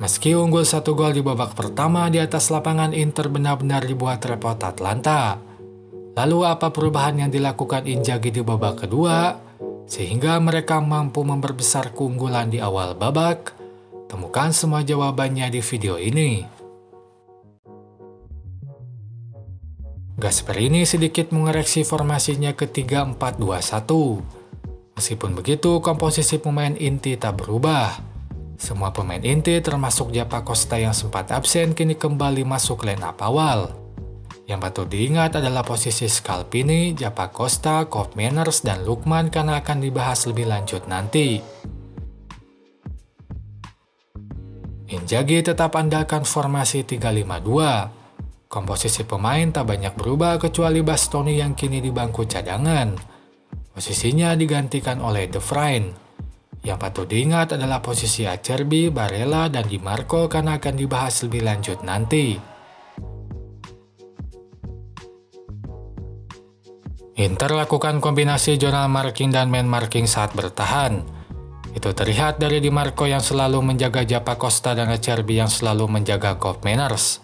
Meski unggul 1 gol di babak pertama di atas lapangan, Inter benar-benar dibuat repot Atlanta. Lalu apa perubahan yang dilakukan Inzaghi di babak kedua sehingga mereka mampu memperbesar keunggulan di awal babak? Temukan semua jawabannya di video ini. Gasperini sedikit mengoreksi formasinya ke 3-4-2-1. Meskipun begitu, komposisi pemain inti tak berubah. Semua pemain inti termasuk Zappacosta yang sempat absen kini kembali masuk line up awal. Yang patut diingat adalah posisi Scalvini, Zappacosta, Koopmeiners, dan Lookman karena akan dibahas lebih lanjut nanti. Inzaghi tetap andalkan formasi 3-5-2. Komposisi pemain tak banyak berubah kecuali Bastoni yang kini di bangku cadangan. Posisinya digantikan oleh De Vrij. Yang patut diingat adalah posisi Acerbi, Barella, dan Di Marco karena akan dibahas lebih lanjut nanti. Inter lakukan kombinasi zonal marking dan man marking saat bertahan. Itu terlihat dari Di Marco yang selalu menjaga Zappacosta dan Acerbi yang selalu menjaga Koopmeiners.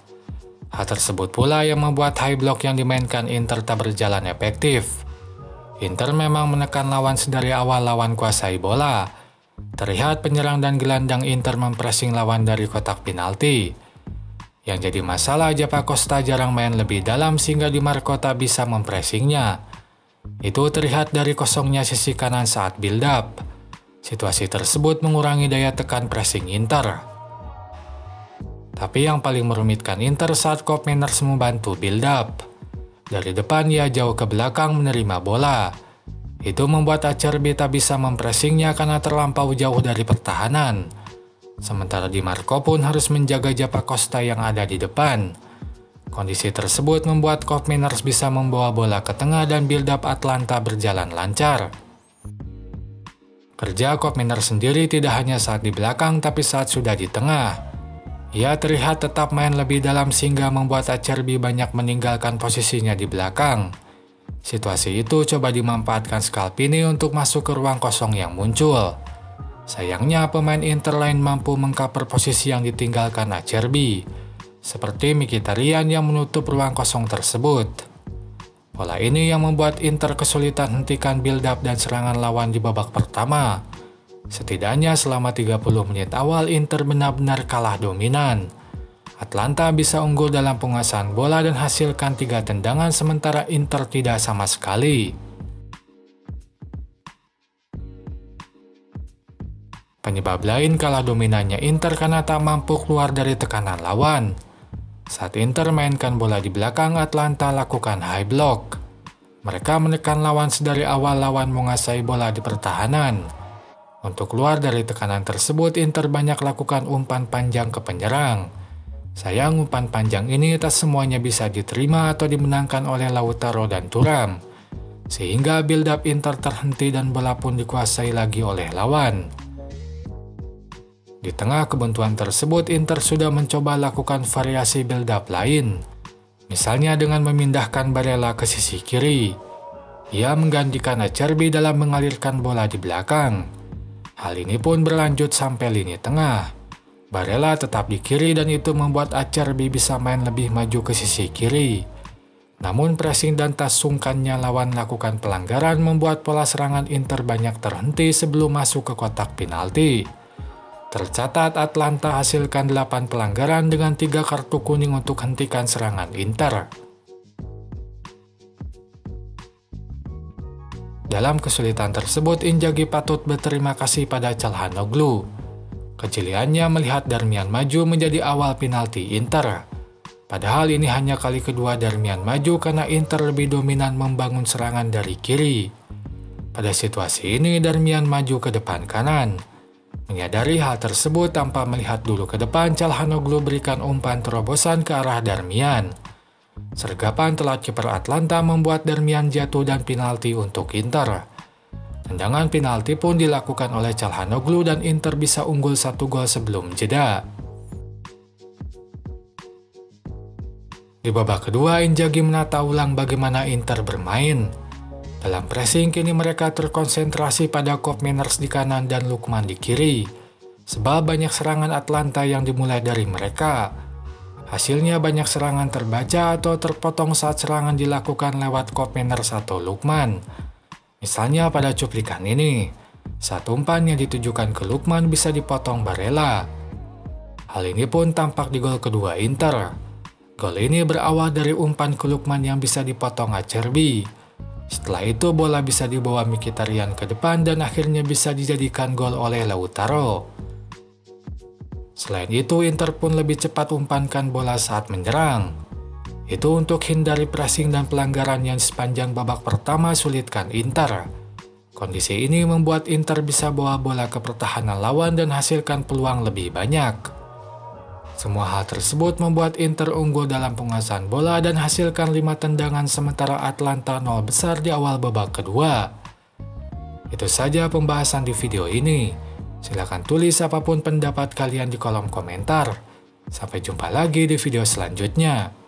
Hal tersebut pula yang membuat high block yang dimainkan Inter tak berjalan efektif. Inter memang menekan lawan sedari awal lawan kuasai bola. Terlihat penyerang dan gelandang Inter mempressing lawan dari kotak penalti. Yang jadi masalah, Zappacosta jarang main lebih dalam sehingga Di Marco tak bisa mempressingnya. Itu terlihat dari kosongnya sisi kanan saat build up. Situasi tersebut mengurangi daya tekan pressing Inter. Tapi yang paling merumitkan Inter saat Koopmeiners membantu build up. Dari depan ia jauh ke belakang menerima bola. Itu membuat Acerbi tak bisa mempressingnya karena terlampau jauh dari pertahanan. Sementara Di Marco pun harus menjaga Zappacosta yang ada di depan. Kondisi tersebut membuat Koopmeiners bisa membawa bola ke tengah dan build up Atlanta berjalan lancar. Kerja Koopmeiners sendiri tidak hanya saat di belakang tapi saat sudah di tengah. Ia terlihat tetap main lebih dalam sehingga membuat Acerbi banyak meninggalkan posisinya di belakang. Situasi itu coba dimanfaatkan Scalvini untuk masuk ke ruang kosong yang muncul. Sayangnya pemain Inter lain mampu mengcover posisi yang ditinggalkan Acerbi, seperti Mkhitaryan yang menutup ruang kosong tersebut. Pola ini yang membuat Inter kesulitan hentikan build up dan serangan lawan di babak pertama. Setidaknya selama 30 menit awal Inter benar-benar kalah dominan. Atlanta bisa unggul dalam penguasaan bola dan hasilkan 3 tendangan sementara Inter tidak sama sekali. Penyebab lain kalah dominannya Inter karena tak mampu keluar dari tekanan lawan. Saat Inter mainkan bola di belakang, Atlanta lakukan high block. Mereka menekan lawan sedari awal lawan menguasai bola di pertahanan. Untuk keluar dari tekanan tersebut, Inter banyak lakukan umpan panjang ke penyerang. Sayang umpan panjang ini tak semuanya bisa diterima atau dimenangkan oleh Lautaro dan Thuram. Sehingga build up Inter terhenti dan bola pun dikuasai lagi oleh lawan. Di tengah kebuntuan tersebut, Inter sudah mencoba lakukan variasi build up lain. Misalnya dengan memindahkan Barella ke sisi kiri. Ia menggantikan Acerbi dalam mengalirkan bola di belakang. Hal ini pun berlanjut sampai lini tengah. Barella tetap di kiri dan itu membuat Acerbi bisa main lebih maju ke sisi kiri. Namun pressing dan tak sungkannya lawan lakukan pelanggaran membuat pola serangan Inter banyak terhenti sebelum masuk ke kotak penalti. Tercatat Atlanta hasilkan 8 pelanggaran dengan 3 kartu kuning untuk hentikan serangan Inter. Dalam kesulitan tersebut, Inzaghi patut berterima kasih pada Calhanoglu. Kejeliannya melihat Darmian maju menjadi awal penalti Inter. Padahal ini hanya kali kedua Darmian maju karena Inter lebih dominan membangun serangan dari kiri. Pada situasi ini, Darmian maju ke depan kanan. Menyadari hal tersebut tanpa melihat dulu ke depan, Calhanoglu berikan umpan terobosan ke arah Darmian. Sergapan telat kiper Atlanta membuat Darmian jatuh dan penalti untuk Inter. Tendangan penalti pun dilakukan oleh Calhanoglu dan Inter bisa unggul 1 gol sebelum jeda. Di babak kedua, Inzaghi menata ulang bagaimana Inter bermain. Dalam pressing, kini mereka terkonsentrasi pada Koopmeiners di kanan dan Lookman di kiri. sebab banyak serangan Atlanta yang dimulai dari mereka. Hasilnya banyak serangan terbaca atau terpotong saat serangan dilakukan lewat Koopmeiners atau Lookman. Misalnya pada cuplikan ini, saat umpan yang ditujukan ke Lookman bisa dipotong Barella. Hal ini pun tampak di gol kedua Inter. Gol ini berawal dari umpan ke Lookman yang bisa dipotong Acerbi. Setelah itu bola bisa dibawa Mkhitaryan ke depan dan akhirnya bisa dijadikan gol oleh Lautaro. Selain itu, Inter pun lebih cepat umpankan bola saat menyerang. Itu untuk hindari pressing dan pelanggaran yang sepanjang babak pertama sulitkan Inter. Kondisi ini membuat Inter bisa bawa bola ke pertahanan lawan dan hasilkan peluang lebih banyak. Semua hal tersebut membuat Inter unggul dalam penguasaan bola dan hasilkan 5 tendangan sementara Atlanta 0 besar di awal babak kedua. Itu saja pembahasan di video ini. Silahkan tulis apapun pendapat kalian di kolom komentar. Sampai jumpa lagi di video selanjutnya.